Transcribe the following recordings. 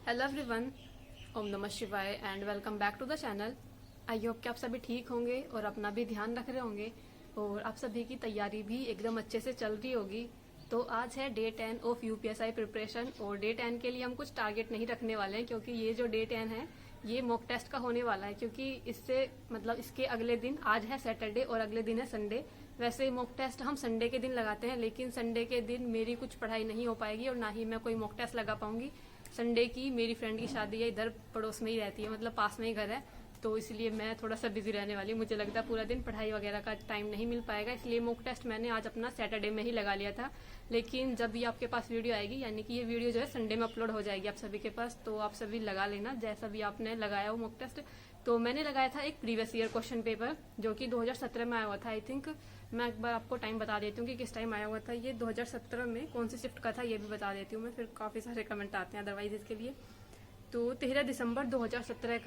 Hello everyone, ओम नमः शिवाय and welcome back to the channel. I hope कि आप सभी ठीक होंगे और अपना भी ध्यान रख रहे होंगे और आप सभी की तैयारी भी एकदम अच्छे से चल रही होगी। तो आज है डे 10 ऑफ यूपीएसआई प्रिपरेशन और डे 10 के लिए हम कुछ टारगेट नहीं रखने वाले हैं क्योंकि ये जो डे 10 है ये मॉक टेस्ट का होने वाला है, क्योंकि इससे मतलब इसके अगले दिन आज है सैटरडे और अगले दिन है संडे। वैसे मॉक टेस्ट हम संडे के दिन लगाते हैं, लेकिन संडे के दिन मेरी कुछ पढ़ाई नहीं हो पाएगी और ना ही मैं कोई मॉक टेस्ट लगा पाऊंगी। संडे की मेरी फ्रेंड की शादी है, इधर पड़ोस में ही रहती है, मतलब पास में ही घर है, तो इसलिए मैं थोड़ा सा बिजी रहने वाली हूँ। मुझे लगता है पूरा दिन पढ़ाई वगैरह का टाइम नहीं मिल पाएगा, इसलिए मॉक टेस्ट मैंने आज अपना सैटरडे में ही लगा लिया था। लेकिन जब भी आपके पास वीडियो आएगी, यानी कि ये वीडियो जो है संडे में अपलोड हो जाएगी आप सभी के पास, तो आप सभी लगा लेना जैसा भी आपने लगाया हो मॉक टेस्ट। तो मैंने लगाया था एक प्रीवियस ईयर क्वेश्चन पेपर जो कि 2017 में आया हुआ था। आई थिंक मैं एक बार आपको टाइम बता देती हूँ कि किस टाइम आया हुआ था। ये 2017 में कौन सी शिफ्ट का था ये भी बता देती हूँ मैं, फिर काफी सारे कमेंट आते हैं अदरवाइज इसके लिए। तो 13 दिसंबर 2017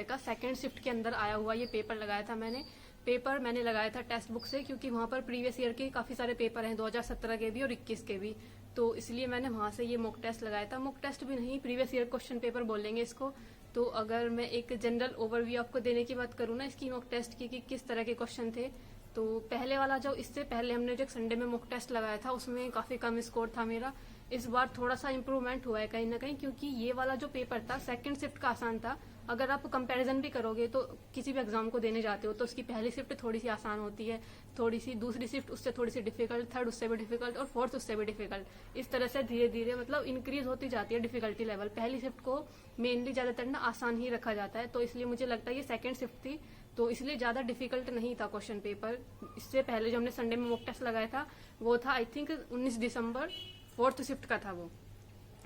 का सेकेंड शिफ्ट के अंदर आया हुआ ये पेपर लगाया था मैंने। पेपर मैंने लगाया था टेक्स्ट बुक से, क्योंकि वहां पर प्रीवियस ईयर के काफी सारे पेपर हैं, 2017 के भी और 21 के भी, तो इसलिए मैंने वहां से ये मॉक टेस्ट लगाया था। मॉक टेस्ट भी नहीं, प्रीवियस ईयर क्वेश्चन पेपर बोलेंगे इसको। तो अगर मैं एक जनरल ओवरव्यू आपको देने की बात करूँ ना इसकी मॉक टेस्ट की कि किस तरह के क्वेश्चन थे, तो पहले वाला जो इससे पहले हमने जो संडे में मॉक टेस्ट लगाया था उसमें काफी कम स्कोर था मेरा। इस बार थोड़ा सा इम्प्रूवमेंट हुआ है कहीं ना कहीं, क्योंकि ये वाला जो पेपर था सेकंड शिफ्ट का आसान था। अगर आप कंपैरिजन भी करोगे तो किसी भी एग्जाम को देने जाते हो तो उसकी पहली शिफ्ट थोड़ी सी आसान होती है, थोड़ी सी दूसरी शिफ्ट उससे थोड़ी सी डिफिकल्ट, थर्ड उससे भी डिफिकल्ट और फोर्थ उससे भी डिफिकल्ट। इस तरह से धीरे धीरे मतलब इंक्रीज होती जाती है डिफिकल्टी लेवल। पहली शिफ्ट को मेनली ज्यादातर ना आसान ही रखा जाता है, तो इसलिए मुझे लगता है ये सेकंड शिफ्ट थी, तो इसलिए ज्यादा डिफिकल्ट नहीं था क्वेश्चन पेपर। इससे पहले जो हमने संडे में मॉक टेस्ट लगाया था वो था I think 19 December, fourth shift का था वो,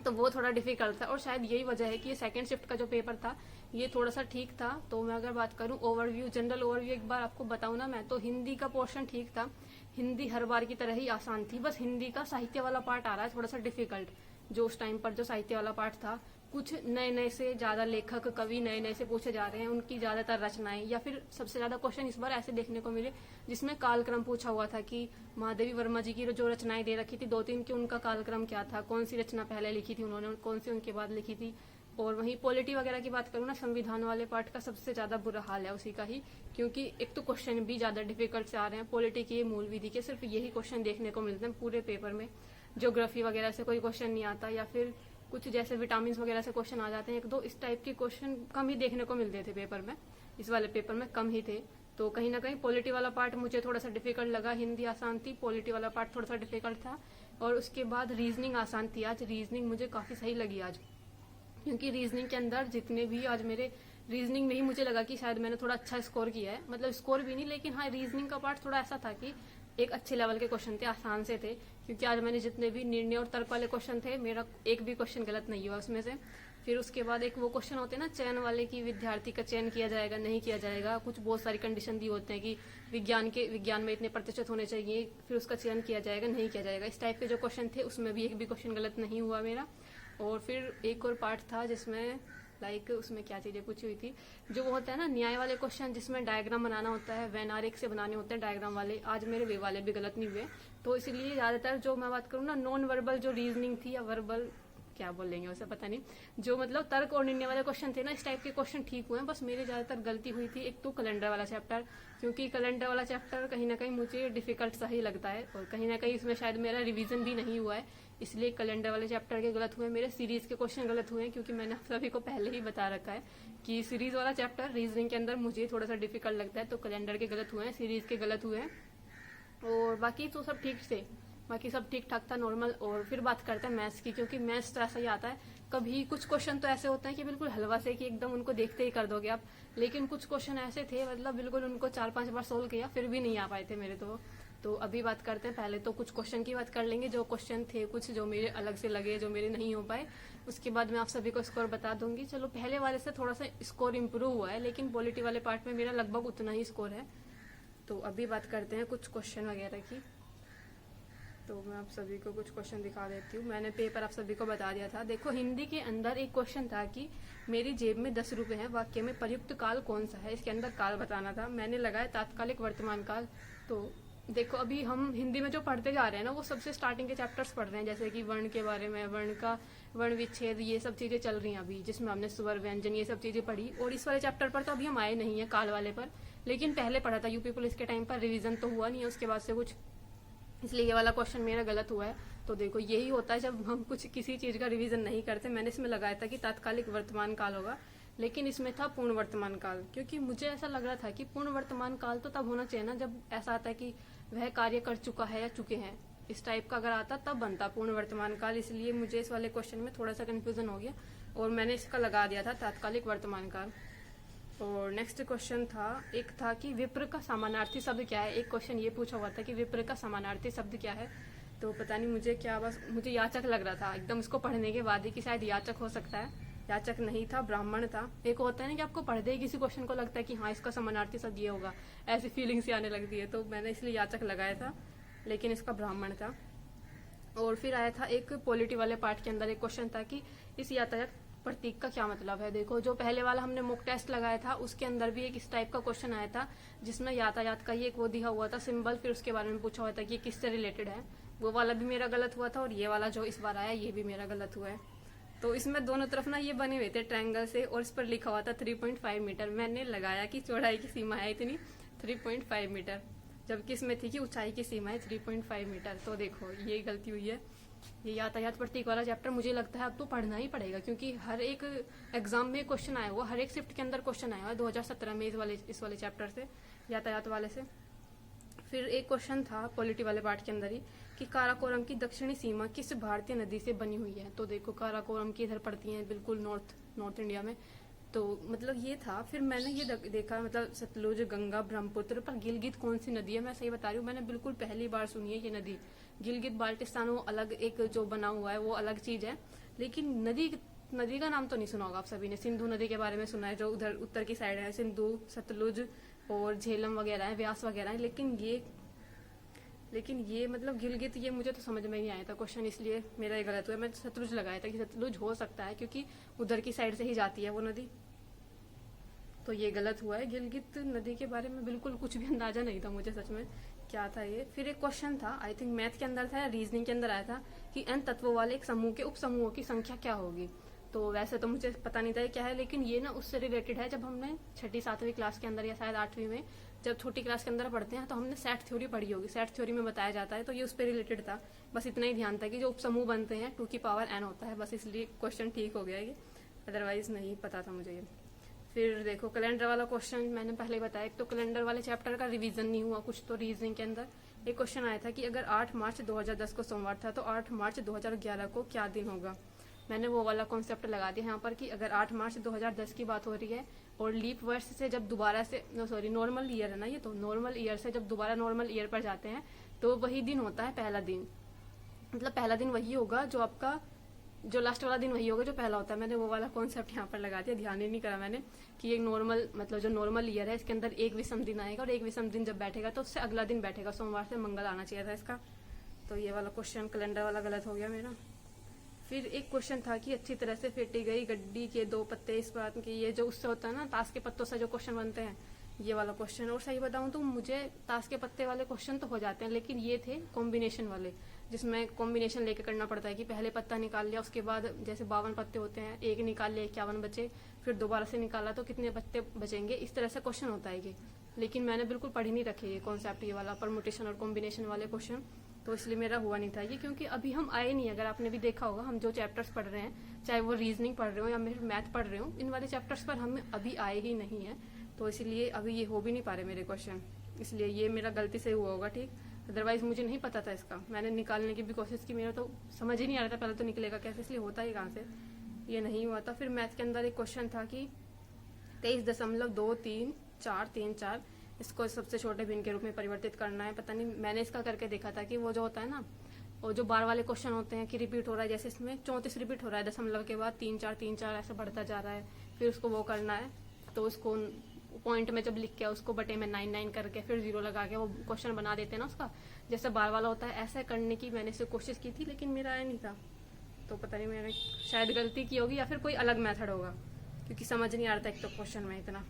तो वो थोड़ा डिफिकल्ट था और शायद यही वजह है कि ये सेकंड शिफ्ट का जो पेपर था ये थोड़ा सा ठीक था। तो मैं अगर बात करूं ओवरव्यू, जनरल ओवरव्यू एक बार आपको बताऊं ना मैं, तो हिंदी का पोर्शन ठीक था। हिंदी हर बार की तरह ही आसान थी, बस हिंदी का साहित्य वाला पार्ट आ रहा है थोड़ा सा डिफिकल्ट। जो उस टाइम पर जो साहित्य वाला पार्ट था, कुछ नए नए से ज्यादा लेखक कवि नए नए से पूछे जा रहे हैं, उनकी ज्यादातर रचनाएं, या फिर सबसे ज्यादा क्वेश्चन इस बार ऐसे देखने को मिले जिसमें कालक्रम पूछा हुआ था कि महादेवी वर्मा जी की जो रचनाएं दे रखी थी 2-3 की, उनका कालक्रम क्या था, कौन सी रचना पहले लिखी थी उन्होंने, कौन सी उनके बाद लिखी थी। और वहीं पॉलिटी वगैरह की बात करूँ ना, संविधान वाले पार्ट का सबसे ज्यादा बुरा हाल है उसी का ही, क्योंकि एक तो क्वेश्चन भी ज्यादा डिफिकल्ट से आ रहे हैं। पॉलिटी के, मूल विधि के सिर्फ यही क्वेश्चन देखने को मिलते हैं पूरे पेपर में। ज्योग्राफी वगैरह से कोई क्वेश्चन नहीं आता, या फिर कुछ जैसे विटामिन वगैरह से क्वेश्चन आ जाते हैं एक दो, इस टाइप के क्वेश्चन कम ही देखने को मिलते थे पेपर में। इस वाले पेपर में कम ही थे, तो कहीं ना कहीं पॉलिटी वाला पार्ट मुझे थोड़ा सा डिफिकल्ट लगा। हिंदी आसान थी, पॉलिटी वाला पार्ट थोड़ा सा डिफिकल्ट था, और उसके बाद रीजनिंग आसान थी। आज रीजनिंग मुझे काफी सही लगी आज, क्योंकि रीजनिंग के अंदर जितने भी आज मेरे रीजनिंग में ही मुझे लगा कि शायद मैंने थोड़ा अच्छा स्कोर किया है, मतलब स्कोर भी नहीं लेकिन हाँ रीजनिंग का पार्ट थोड़ा ऐसा था कि एक अच्छे लेवल के क्वेश्चन थे, आसान से थे, क्योंकि आज मैंने जितने भी निर्णय और तर्क वाले क्वेश्चन थे मेरा एक भी क्वेश्चन गलत नहीं हुआ उसमें से। फिर उसके बाद एक वो क्वेश्चन होते हैं ना चयन वाले, कि विद्यार्थी का चयन किया जाएगा नहीं किया जाएगा, कुछ बहुत सारी कंडीशन दी होते हैं कि विज्ञान में इतने प्रतिशत होने चाहिए, फिर उसका चयन किया जाएगा नहीं किया जाएगा, इस टाइप के जो क्वेश्चन थे उसमें भी एक भी क्वेश्चन गलत नहीं हुआ मेरा। और फिर एक और पार्ट था जिसमें उसमें क्या चीजें पूछी हुई थी, जो वो होता है ना न्याय वाले क्वेश्चन जिसमें डायग्राम बनाना होता है, वेन आरेख से बनाने होते हैं डायग्राम वाले, आज मेरे वे वाले भी गलत नहीं हुए। तो इसलिए ज्यादातर जो मैं बात करूँ ना, नॉन वर्बल जो रीजनिंग थी या वर्बल क्या बोलेंगे उसे पता नहीं, जो मतलब तर्क और निर्णय वाले क्वेश्चन थे ना, इस टाइप के क्वेश्चन ठीक हुए हैं। बस मेरे ज्यादातर गलती हुई थी एक तो कैलेंडर वाला चैप्टर, क्योंकि कैलेंडर वाला चैप्टर कहीं ना कहीं मुझे डिफिकल्ट सा ही लगता है, और कहीं ना कहीं इसमें शायद मेरा रिवीजन भी नहीं हुआ है, इसलिए कैलेंडर वाले चैप्टर के गलत हुए। मेरे सीरीज के क्वेश्चन गलत हुए हैं, क्योंकि मैंने आप सभी को पहले ही बता रखा है कि सीरीज वाला चैप्टर रीजनिंग के अंदर मुझे थोड़ा सा डिफिकल्ट लगता है, तो कैलेंडर के गलत हुए हैं, सीरीज के गलत हुए हैं, और बाकी तो सब ठीक से, बाकी सब ठीक ठाक था नॉर्मल। और फिर बात करते हैं मैथ्स की, क्योंकि मैथ्स तो ऐसा ही आता है, कभी कुछ क्वेश्चन तो ऐसे होते हैं कि बिल्कुल हलवा से कि एकदम उनको देखते ही कर दोगे आप, लेकिन कुछ क्वेश्चन ऐसे थे मतलब बिल्कुल उनको 4-5 बार सोल्व किया फिर भी नहीं आ पाए थे मेरे तो अभी बात करते हैं, पहले तो कुछ क्वेश्चन की बात कर लेंगे, जो क्वेश्चन थे कुछ जो मेरे अलग से लगे, जो मेरे नहीं हो पाए, उसके बाद मैं आप सभी को स्कोर बता दूंगी। चलो पहले वाले से थोड़ा सा स्कोर इम्प्रूव हुआ है, लेकिन पॉलिटी वाले पार्ट में मेरा लगभग उतना ही स्कोर है। तो अभी बात करते हैं कुछ क्वेश्चन वगैरह की, तो मैं आप सभी को कुछ क्वेश्चन दिखा देती हूँ। मैंने पेपर आप सभी को बता दिया था। देखो हिंदी के अंदर एक क्वेश्चन था कि मेरी जेब में 10 रुपए हैं, वाक्य में प्रयुक्त काल कौन सा है, इसके अंदर काल बताना था। मैंने लगाया तात्कालिक वर्तमान काल, तो देखो अभी हम हिंदी में जो पढ़ते जा रहे हैं ना, वो सबसे स्टार्टिंग के चैप्टर्स पढ़ रहे हैं, जैसे कि वर्ण के बारे में, वर्ण विच्छेद, ये सब चीजें चल रही हैं अभी, जिसमें हमने स्वर व्यंजन ये सब चीजें पढ़ी। और इस वाले चैप्टर पर तो अभी हम आए नहीं है, काल वाले पर, लेकिन पहले पढ़ा था यूपी पुलिस के टाइम पर, रिवीजन तो हुआ नहीं है उसके बाद से कुछ, इसलिए ये वाला क्वेश्चन मेरा गलत हुआ है। तो देखो यही होता है जब हम कुछ किसी चीज का रिवीजन नहीं करते। मैंने इसमें लगाया था कि तात्कालिक वर्तमान काल होगा, लेकिन इसमें था पूर्ण वर्तमान काल, क्योंकि मुझे ऐसा लग रहा था कि पूर्ण वर्तमान काल तो तब होना चाहिए ना जब ऐसा आता है कि वह कार्य कर चुका है या चुके हैं, इस टाइप का अगर आता तब बनता पूर्ण वर्तमान काल। इसलिए मुझे इस वाले क्वेश्चन में थोड़ा सा कंफ्यूजन हो गया और मैंने इसका लगा दिया था तात्कालिक वर्तमान काल। और नेक्स्ट क्वेश्चन था, एक था कि विप्र का समानार्थी शब्द क्या है। एक क्वेश्चन ये पूछा हुआ था कि विप्र का समानार्थी शब्द क्या है। तो पता नहीं मुझे क्या, बस मुझे याचक लग रहा था एकदम इसको पढ़ने के बाद ही कि शायद याचक हो सकता है। याचक नहीं था, ब्राह्मण था। एक होता है ना कि आपको पढ़ते ही किसी क्वेश्चन को लगता है कि हाँ इसका समानार्थी शब्द ये होगा, ऐसी फीलिंग सी आने लगती है, तो मैंने इसलिए याचक लगाया था, लेकिन इसका ब्राह्मण था। और फिर आया था एक पॉलिटी वाले पार्ट के अंदर एक क्वेश्चन था कि इस यातायात प्रतीक का क्या मतलब है। देखो जो पहले वाला हमने मॉक टेस्ट लगाया था उसके अंदर भी एक इस टाइप का क्वेश्चन आया था, जिसमें यातायात का ये एक वो दिया हुआ था सिंबल, फिर उसके बारे में पूछा हुआ था कि ये किससे रिलेटेड है। वो वाला भी मेरा गलत हुआ था और ये वाला जो इस बार आया ये भी मेरा गलत हुआ है। तो इसमें दोनों तरफ ना ये बने हुए थे ट्रायंगल से और इस पर लिखा हुआ था 3.5 मीटर। मैंने लगाया कि चौड़ाई की सीमा है इतनी 3.5 मीटर, जबकि इसमें थी कि ऊंचाई की सीमा है 3.5 मीटर। तो देखो ये गलती हुई है। ये यातायात प्रतीक वाला चैप्टर मुझे लगता है अब तो पढ़ना ही पड़ेगा, क्योंकि हर एक एग्जाम में क्वेश्चन आया हुआ, हर एक शिफ्ट के अंदर क्वेश्चन आया हुआ 2017 में इस वाले चैप्टर से, यातायात वाले से। फिर एक क्वेश्चन था पॉलिटी वाले पार्ट के अंदर ही कि काराकोरम की दक्षिणी सीमा किस भारतीय नदी से बनी हुई है। तो देखो काराकोरम की इधर पड़ती है, बिल्कुल नॉर्थ इंडिया में। तो मतलब ये था। फिर मैंने ये देखा, मतलब सतलुज, गंगा, ब्रह्मपुत्र, पर गिलगित कौन सी नदी है। मैं सही बता रही हूँ, मैंने बिल्कुल पहली बार सुनी है ये नदी। गिलगित बाल्टिस्तान वो अलग एक जो बना हुआ है वो अलग चीज है, लेकिन नदी का नाम तो नहीं सुना होगा आप सभी ने। सिंधु नदी के बारे में सुना है जो उधर उत्तर की साइड है, सिंधु, सतलुज और झेलम वगैरह है, व्यास वगैरह है, लेकिन ये मतलब गिलगित, ये मुझे तो समझ में नहीं आया था क्वेश्चन, इसलिए मेरा ये गलत हुआ। मैं सतलुज लगाया था कि सतलुज हो सकता है क्योंकि उधर की साइड से ही जाती है वो नदी, तो ये गलत हुआ है। गिलगित नदी के बारे में बिल्कुल कुछ भी अंदाजा नहीं था मुझे सच में क्या था ये। फिर एक क्वेश्चन था, आई थिंक मैथ के अंदर था या रीजनिंग के अंदर आया था कि n तत्वों वाले एक समूह के उप समूहों की संख्या क्या होगी। तो वैसे तो मुझे पता नहीं था ये क्या है, लेकिन ये ना उससे रिलेटेड है। जब हमने 6ठी-7वीं क्लास के अंदर या शायद 8वीं में जब छोटी क्लास के अंदर पढ़ते हैं तो हमने सेट थ्योरी पढ़ी होगी, सेट थ्योरी में बताया जाता है, तो ये उस पर रिलेटेड था। बस इतना ही ध्यान था कि जो उप समूह बनते हैं 2 की पावर n होता है, बस इसलिए क्वेश्चन ठीक हो गया ये, अदरवाइज नहीं पता था मुझे ये। फिर देखो कैलेंडर वाला क्वेश्चन मैंने पहले बताया, एक तो कैलेंडर वाले चैप्टर का रिवीजन नहीं हुआ कुछ, तो रीजनिंग के अंदर एक क्वेश्चन आया था कि अगर 8 मार्च 2010 को सोमवार था तो 8 मार्च 2011 को क्या दिन होगा। मैंने वो वाला कॉन्सेप्ट लगा दिया यहाँ पर कि अगर 8 मार्च 2010 की बात हो रही है और लीप वर्ष से जब दोबारा से नॉर्मल ईयर है ना ये, तो नॉर्मल ईयर से जब दोबारा नॉर्मल ईयर पर जाते हैं तो वही दिन होता है पहला दिन। मतलब पहला दिन वही होगा जो आपका, जो लास्ट वाला दिन वही होगा जो पहला होता है। मैंने वो वाला कॉन्सेप्ट यहाँ पर लगा दिया, ध्यान ही नहीं करा मैंने कि एक नॉर्मल, मतलब जो नॉर्मल ईयर है इसके अंदर एक विषम दिन आएगा और एक विषम दिन जब बैठेगा तो उससे अगला दिन बैठेगा, सोमवार से मंगल आना चाहिए था इसका। तो ये वाला क्वेश्चन कैलेंडर वाला गलत हो गया मेरा। फिर एक क्वेश्चन था कि अच्छी तरह से फेंटी गई गड्डी के 2 पत्ते इस बात की, ये जो उससे होता है ना ताश के पत्तों से जो क्वेश्चन बनते हैं, ये वाला क्वेश्चन। और सही बताऊं तो मुझे ताश के पत्ते वाले क्वेश्चन तो हो जाते हैं, लेकिन ये थे कॉम्बिनेशन वाले, जिसमें कॉम्बिनेशन लेके करना पड़ता है कि पहले पत्ता निकाल लिया, उसके बाद जैसे 52 पत्ते होते हैं, एक निकाल लिया 51 बचे, फिर दोबारा से निकाला तो कितने पत्ते बचेंगे, इस तरह से क्वेश्चन होता है ये। लेकिन मैंने बिल्कुल पढ़ ही नहीं रखे ये कॉन्सेप्ट, ये वाला परमुटेशन और कॉम्बिनेशन वाले क्वेश्चन, तो इसलिए मेरा हुआ नहीं था ये। क्योंकि अभी हम आए नहीं, अगर आपने भी देखा होगा हम जो चैप्टर्स पढ़ रहे हैं, चाहे वो रीजनिंग पढ़ रहे हो या फिर मैथ पढ़ रहे हो, इन वाले चैप्टर्स पर हम अभी आए ही नहीं है, तो इसलिए अभी ये हो भी नहीं पा रहे मेरे क्वेश्चन, इसलिए ये मेरा गलती से हुआ होगा, ठीक। अदरवाइज मुझे नहीं पता था इसका, मैंने निकालने की भी कोशिश की, मेरा तो समझ ही नहीं आ रहा था पहले तो निकलेगा कैसे, इसलिए होता ही कहाँ से, ये नहीं हुआ था। फिर मैथ के अंदर एक क्वेश्चन था कि 23.23434, इसको सबसे छोटे भिन्न के रूप में परिवर्तित करना है। पता नहीं, मैंने इसका करके देखा था कि वो जो होता है ना, और जो बार वाले क्वेश्चन होते हैं कि रिपीट हो रहा है, जैसे इसमें 34 रिपीट हो रहा है, दशमलव के बाद 3 4 ऐसे बढ़ता जा रहा है, फिर उसको वो करना है, तो उसको पॉइंट में जब लिख के उसको बटे में 9 करके फिर 0 लगा के वो क्वेश्चन बना देते हैं ना उसका, जैसे बार वाला होता है, ऐसे करने की मैंने इसे कोशिश की थी, लेकिन मेरा आया नहीं था। तो पता नहीं मैंने शायद गलती की होगी या फिर कोई अलग मेथड होगा, क्योंकि समझ नहीं आ रहा था एक तो क्वेश्चन में इतना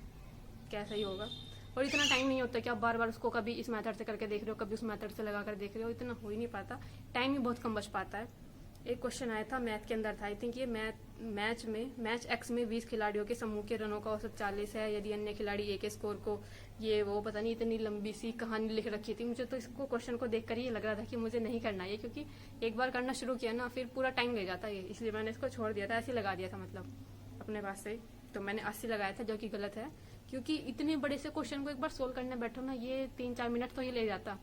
कैसा ही होगा। और इतना टाइम नहीं होता कि आप बार बार उसको कभी इस मेथड से करके देख रहे हो, कभी उस मेथड से लगा कर देख रहे हो, इतना हो ही नहीं पाता, टाइम ही बहुत कम बच पाता है। एक क्वेश्चन आया था मैथ के अंदर था, आई थिंक ये मैच एक्स में 20 खिलाड़ियों के समूह के रनों का औसत 40 है, यदि अन्य खिलाड़ी ए के स्कोर को ये वो पता नहीं, इतनी लंबी सी कहानी लिख रखी थी। मुझे तो इसको क्वेश्चन को देखकर ये लग रहा था कि मुझे नहीं करना है, क्योंकि एक बार करना शुरू किया ना फिर पूरा टाइम ले जाता है, इसलिए मैंने इसको छोड़ दिया था, ऐसे लगा दिया था मतलब अपने पास से। तो मैंने 80 लगाया था, जो कि गलत है, क्योंकि इतने बड़े से क्वेश्चन को एक बार सोल्व करने बैठो ना, ये 3-4 मिनट तो ये ले जाता,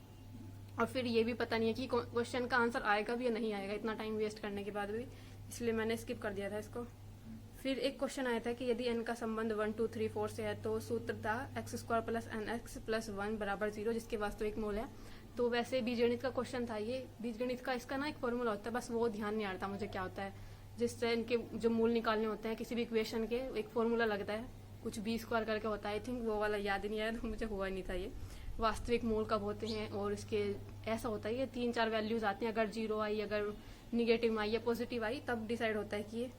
और फिर ये भी पता नहीं है कि क्वेश्चन का आंसर आएगा भी या नहीं आएगा, इतना टाइम वेस्ट करने के बाद भी, इसलिए मैंने स्किप कर दिया था इसको। फिर एक क्वेश्चन आया था कि यदि n का संबंध 1, 2, 3, 4 से है तो सूत्र था x² + nx + 1 = 0, जिसके वास्तविक मूल है। तो वैसे बीजगणित का क्वेश्चन था ये, बीजगणित का इसका ना एक फॉर्मूला होता है, बस वो ध्यान नहीं आता मुझे क्या होता है, जिससे इनके जो मूल निकालने होते हैं किसी भी इक्वेशन के, एक फॉर्मूला लगता है, कुछ b² करके होता है, आई थिंक वो वाला याद नहीं आया, तो मुझे हुआ नहीं था ये। वास्तविक मूल कब होते हैं, और इसके ऐसा होता है ये 3-4 वैल्यूज आती हैं, अगर 0 आई, अगर निगेटिव आई या पॉजिटिव आई, तब डिसाइड होता है कि ये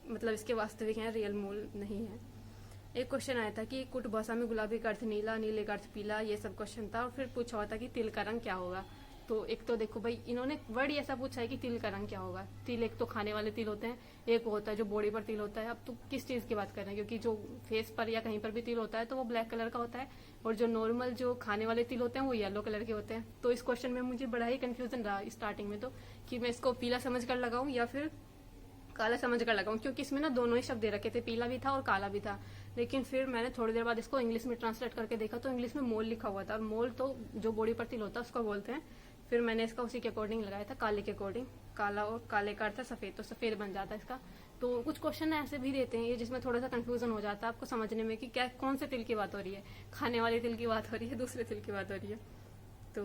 मतलब इसके वास्तविक हैं, रियल मूल नहीं है। एक क्वेश्चन आया था कि कुट भाषा में गुलाबी का अर्थ नीला, नीले का अर्थ पीला, ये सब क्वेश्चन था। और फिर पूछा हुआ था कि तिल का रंग क्या होगा। तो एक तो देखो भाई, इन्होंने वर्ड ऐसा पूछा है कि तिल का रंग क्या होगा। तिल एक तो खाने वाले तिल होते हैं, एक होता है जो बॉडी पर तिल होता है। अब तो किस चीज की बात कर रहे हैं, क्योंकि जो फेस पर या कहीं पर भी तिल होता है तो वो ब्लैक कलर का होता है, और जो नॉर्मल जो खाने वाले तिल होते हैं वो येलो कलर के होते हैं। तो इस क्वेश्चन में मुझे बड़ा ही कंफ्यूजन रहा स्टार्टिंग में, तो कि मैं इसको पीला समझ कर लगाऊं या फिर काला समझ कर लगाऊं, क्योंकि इसमें ना दोनों ही शब्द दे रखे थे, पीला भी था और काला भी था। लेकिन फिर मैंने थोड़ी देर बाद इसको इंग्लिश में ट्रांसलेट करके देखा, तो इंग्लिश में मोल लिखा हुआ था, और मोल तो जो बॉडी पर तिल होता है उसको बोलते हैं। फिर मैंने इसका उसी के अकॉर्डिंग लगाया था, काले के अकॉर्डिंग। काला और काले का अर्थ है सफेद, तो सफेद बन जाता है इसका। तो कुछ क्वेश्चन ऐसे भी देते हैं ये जिसमें थोड़ा सा कंफ्यूजन हो जाता है आपको समझने में कि क्या कौन से तिल की बात हो रही है, खाने वाले तिल की बात हो रही है, दूसरे तिल की बात हो रही है। तो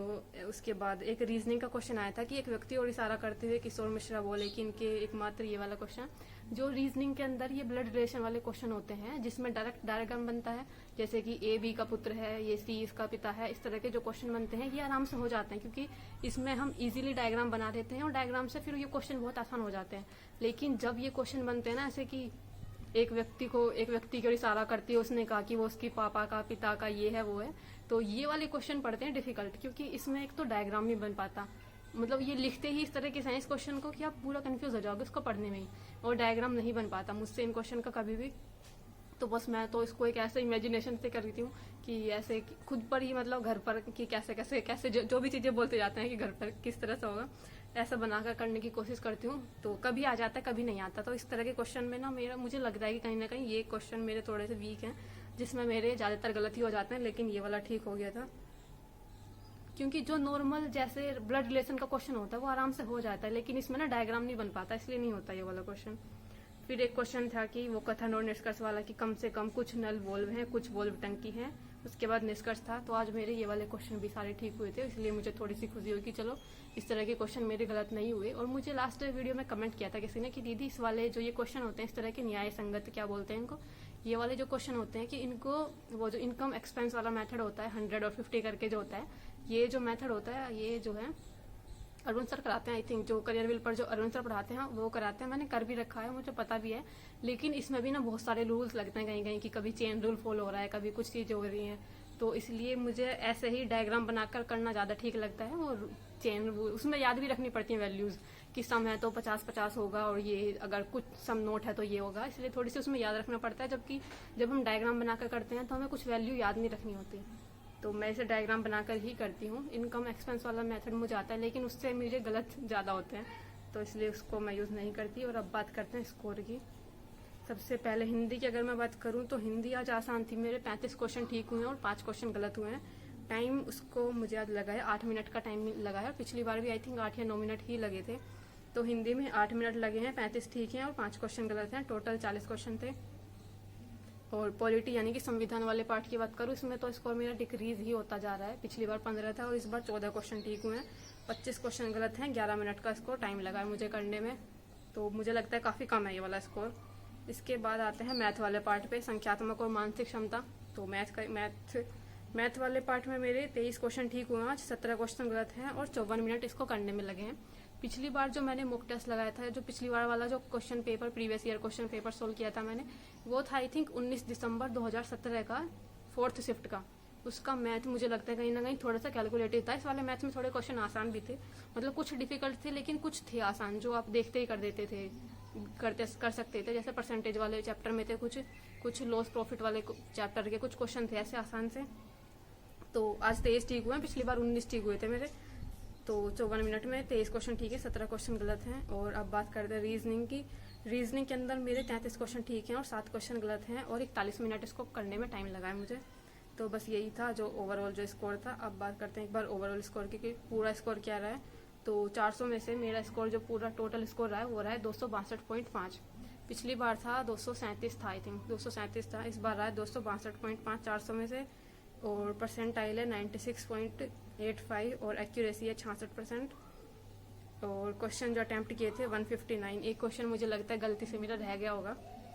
उसके बाद एक रीजनिंग का क्वेश्चन आया था कि एक व्यक्ति और इशारा करते हुए किशोर मिश्रा बोले कि इनके एकमात्र, ये वाला क्वेश्चन जो रीजनिंग के अंदर ये ब्लड रिलेशन वाले क्वेश्चन होते हैं, जिसमें डायरेक्ट डायग्राम बनता है, जैसे कि ए बी का पुत्र है, ये सी इसका पिता है, इस तरह के जो क्वेश्चन बनते हैं ये आराम से हो जाते हैं, क्योंकि इसमें हम इजीली डायग्राम बना देते हैं और डायग्राम से फिर ये क्वेश्चन बहुत आसान हो जाते हैं। लेकिन जब ये क्वेश्चन बनते हैं ना, ऐसे कि एक व्यक्ति की ओर इशारा करती है, उसने कहा कि वो उसकी पापा का, पिता का, ये है वो है, तो ये वाले क्वेश्चन पढ़ते हैं डिफिकल्ट, क्योंकि इसमें एक तो डायग्राम नहीं बन पाता, मतलब ये लिखते ही इस तरह के साइंस क्वेश्चन को कि आप पूरा कंफ्यूज हो जाओगे उसको पढ़ने में ही, और डायग्राम नहीं बन पाता मुझसे इन क्वेश्चन का कभी भी। तो बस मैं तो इसको एक ऐसे इमेजिनेशन से करती हूँ कि ऐसे खुद पर ही, मतलब घर पर कि कैसे कैसे कैसे जो भी चीजें बोलते जाते हैं कि घर पर किस तरह से होगा, ऐसा बनाकर करने की कोशिश करती हूँ। तो कभी आ जाता है, कभी नहीं आता। तो इस तरह के क्वेश्चन में ना मुझे लगता है कि कहीं ना कहीं ये क्वेश्चन मेरे थोड़े से वीक हैं, जिसमें मेरे ज्यादातर गलत ही हो जाते हैं, लेकिन ये वाला ठीक हो गया था, क्योंकि जो नॉर्मल जैसे ब्लड रिलेशन का क्वेश्चन होता है वो आराम से हो जाता है, लेकिन इसमें ना डायग्राम नहीं बन पाता, इसलिए नहीं होता ये वाला क्वेश्चन। फिर एक क्वेश्चन था कि वो कथन और निष्कर्ष वाला कि कम से कम कुछ नल वोल्व हैं, कुछ वोल्व टंकी हैं, उसके बाद निष्कर्ष था। तो आज मेरे ये वाले क्वेश्चन भी सारे ठीक हुए थे, इसलिए मुझे थोड़ी सी खुशी हुई कि चलो इस तरह के क्वेश्चन मेरे गलत नहीं हुए। और मुझे लास्ट वीडियो में कमेंट किया था किसी ने कि दीदी इस वाले जो ये क्वेश्चन होते हैं इस तरह के न्याय संगत क्या बोलते हैं इनको, ये वाले जो क्वेश्चन होते हैं कि इनको वो जो इनकम एक्सपेंस वाला मेथड होता है 100 और 50 करके जो होता है, ये जो मेथड होता है ये जो है अरुण सर कराते हैं, आई थिंक जो करियर विल पर जो अरुण सर पढ़ाते हैं वो कराते हैं। मैंने कर भी रखा है, मुझे पता भी है, लेकिन इसमें भी ना बहुत सारे रूल्स लगते हैं कहीं कहीं कि कभी चेन रूल फॉलो हो रहा है, कभी कुछ चीजें हो रही हैं, तो इसलिए मुझे ऐसे ही डायग्राम बनाकर करना ज्यादा ठीक लगता है। और चेन रूल उसमें याद भी रखनी पड़ती है वैल्यूज कि सम है तो 50-50 होगा, और ये अगर कुछ सम नोट है तो ये होगा, इसलिए थोड़ी सी उसमें याद रखना पड़ता है। जबकि जब हम डायग्राम बनाकर करते हैं तो हमें कुछ वैल्यू याद नहीं रखनी होती, तो मैं इसे डायग्राम बनाकर ही करती हूँ। इनकम एक्सपेंस वाला मेथड मुझे आता है, लेकिन उससे मुझे गलत ज़्यादा होते हैं, तो इसलिए उसको मैं यूज़ नहीं करती। और अब बात करते हैं स्कोर की। सबसे पहले हिंदी की अगर मैं बात करूँ तो हिंदी आज आसान थी, मेरे 35 क्वेश्चन ठीक हुए हैं और 5 क्वेश्चन गलत हुए हैं। टाइम उसको मुझे आज लगा है 8 मिनट का टाइम लगा है, पिछली बार भी आई थिंक 8 या 9 मिनट ही लगे थे। तो हिंदी में 8 मिनट लगे हैं, 35 ठीक हैं और 5 क्वेश्चन गलत हैं, टोटल 40 क्वेश्चन थे। और पॉलिटी यानी कि संविधान वाले पार्ट की बात करूँ, इसमें तो स्कोर मेरा डिक्रीज ही होता जा रहा है, पिछली बार 15 था और इस बार 14 क्वेश्चन ठीक हुए हैं, 25 क्वेश्चन गलत हैं, 11 मिनट का स्कोर टाइम लगा है मुझे करने में, तो मुझे लगता है काफ़ी कम है ये वाला स्कोर। इसके बाद आते हैं मैथ वाले पार्ट पे, संख्यात्मक और मानसिक क्षमता। तो मैथ वाले पार्ट में मेरे 23 क्वेश्चन ठीक हुए हैं आज, 17 क्वेश्चन गलत हैं और 54 मिनट इसको करने में लगे हैं। पिछली बार जो मैंने मॉक टेस्ट लगाया था, जो पिछली बार वाला जो question paper previous year question paper solve किया था मैंने, वो था आई थिंक 19 दिसंबर 2017 का 4th शिफ्ट का। उसका मैथ मुझे लगता है कहीं ना कहीं थोड़ा सा कैलकुलेटिव था। इस वाले मैथ में थोड़े क्वेश्चन आसान भी थे, मतलब कुछ डिफिकल्ट थे लेकिन कुछ थे आसान जो आप देखते ही कर देते थे, कर सकते थे। जैसे परसेंटेज वाले चैप्टर में थे कुछ लॉस प्रॉफिट वाले चैप्टर के कुछ क्वेश्चन थे ऐसे आसान से। तो आज 23 ठीक हुए हैं, पिछली बार 19 ठीक हुए थे मेरे। तो 54 मिनट में 23 क्वेश्चन ठीक है, 17 क्वेश्चन गलत हैं। और अब बात करते हैं रीजनिंग की। रीजनिंग के अंदर मेरे 33 क्वेश्चन ठीक हैं और 7 क्वेश्चन गलत हैं और 41 मिनट इसको करने में टाइम लगा है मुझे। तो बस यही था जो ओवरऑल जो स्कोर था। अब बात करते हैं एक बार ओवरऑल स्कोर की कि पूरा स्कोर क्या रहा है। तो 400 में से मेरा स्कोर जो पूरा टोटल स्कोर रहा है वो रहा है 262.5। पिछली बार था 237 था, आई थिंक 237 था। इस बार रहा है 262.5 400 में से। और परसेंटाइल है 96.85 और एक्यूरेसी है 66%। और क्वेश्चन जो अटैम्प्ट किए थे 159। एक क्वेश्चन मुझे लगता है गलती से मेरा रह गया होगा,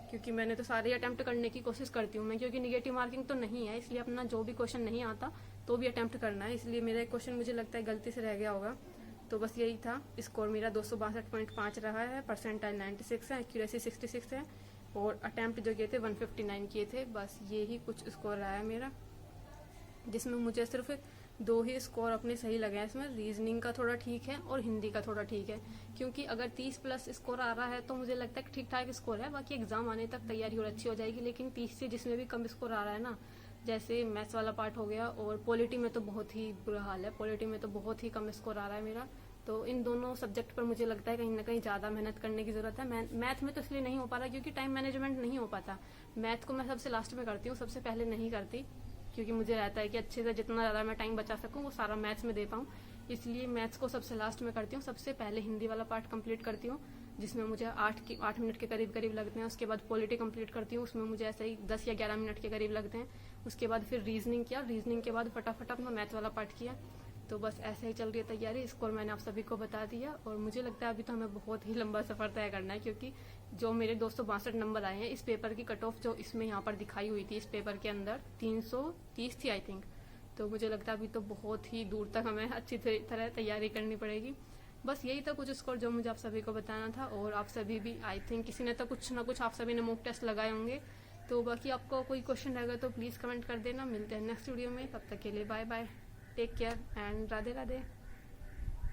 क्योंकि मैंने तो सारे अटैम्प्ट करने की कोशिश करती हूँ मैं, क्योंकि निगेटिव मार्किंग तो नहीं है, इसलिए अपना जो भी क्वेश्चन नहीं आता तो भी अटैम्प्ट करना है। इसलिए मेरा एक क्वेश्चन मुझे लगता है गलती से रह गया होगा। तो बस यही था। स्कोर मेरा 262.5 रहा है, परसेंटाइल 96 है, एक्यूरेसी 66 है और अटैम्प्ट जो किए थे 159 किए थे। बस यही कुछ स्कोर रहा है मेरा, जिसमें मुझे सिर्फ 2 ही स्कोर अपने सही लगे हैं। इसमें रीजनिंग का थोड़ा ठीक है और हिंदी का थोड़ा ठीक है, क्योंकि अगर 30 प्लस स्कोर आ रहा है तो मुझे लगता है ठीक ठाक स्कोर है। बाकी एग्जाम आने तक तैयारी और अच्छी हो जाएगी। लेकिन 30 से जिसमें भी कम स्कोर आ रहा है ना, जैसे मैथ्स वाला पार्ट हो गया और पॉलिटी में तो बहुत ही बुरा हाल है, पॉलिटी में तो बहुत ही कम स्कोर आ रहा है मेरा। तो इन दोनों सब्जेक्ट पर मुझे लगता है कहीं ना कहीं ज़्यादा मेहनत करने की ज़रूरत है। मैथ में तो इसलिए नहीं हो पा रहा क्योंकि टाइम मैनेजमेंट नहीं हो पाता। मैथ को मैं सबसे लास्ट में करती हूँ, सबसे पहले नहीं करती, क्योंकि मुझे रहता है कि अच्छे से जितना ज़्यादा मैं टाइम बचा सकूँ वो सारा मैथ्स में दे पाऊँ। इसलिए मैथ्स को सबसे लास्ट में करती हूँ। सबसे पहले हिंदी वाला पार्ट कंप्लीट करती हूँ, जिसमें मुझे 8 मिनट के करीब लगते हैं। उसके बाद पॉलिटी कंप्लीट करती हूँ, उसमें मुझे ऐसे ही 10 या 11 मिनट के करीब लगते हैं। उसके बाद फिर रीजनिंग किया, रीजनिंग के बाद फटाफट अपना मैथ वाला पार्ट किया। तो बस ऐसे ही चल रही है तैयारी। स्कोर मैंने आप सभी को बता दिया और मुझे लगता है अभी तो हमें बहुत ही लंबा सफर तय करना है, क्योंकि जो मेरे 262 नंबर आए हैं, इस पेपर की कट ऑफ जो इसमें यहाँ पर दिखाई हुई थी इस पेपर के अंदर 330 थी आई थिंक। तो मुझे लगता है अभी तो बहुत ही दूर तक हमें अच्छी तरह तैयारी करनी पड़ेगी। बस यही था कुछ स्कोर जो मुझे आप सभी को बताना था। और आप सभी भी आई थिंक किसी ने तो कुछ ना कुछ आप सभी ने मॉक टेस्ट लगाए होंगे। तो बाकी आपको कोई क्वेश्चन रहेगा तो प्लीज़ कमेंट कर देना। मिलते हैं नेक्स्ट वीडियो में, तब तक के लिए bye bye, take care and Radhe Radhe.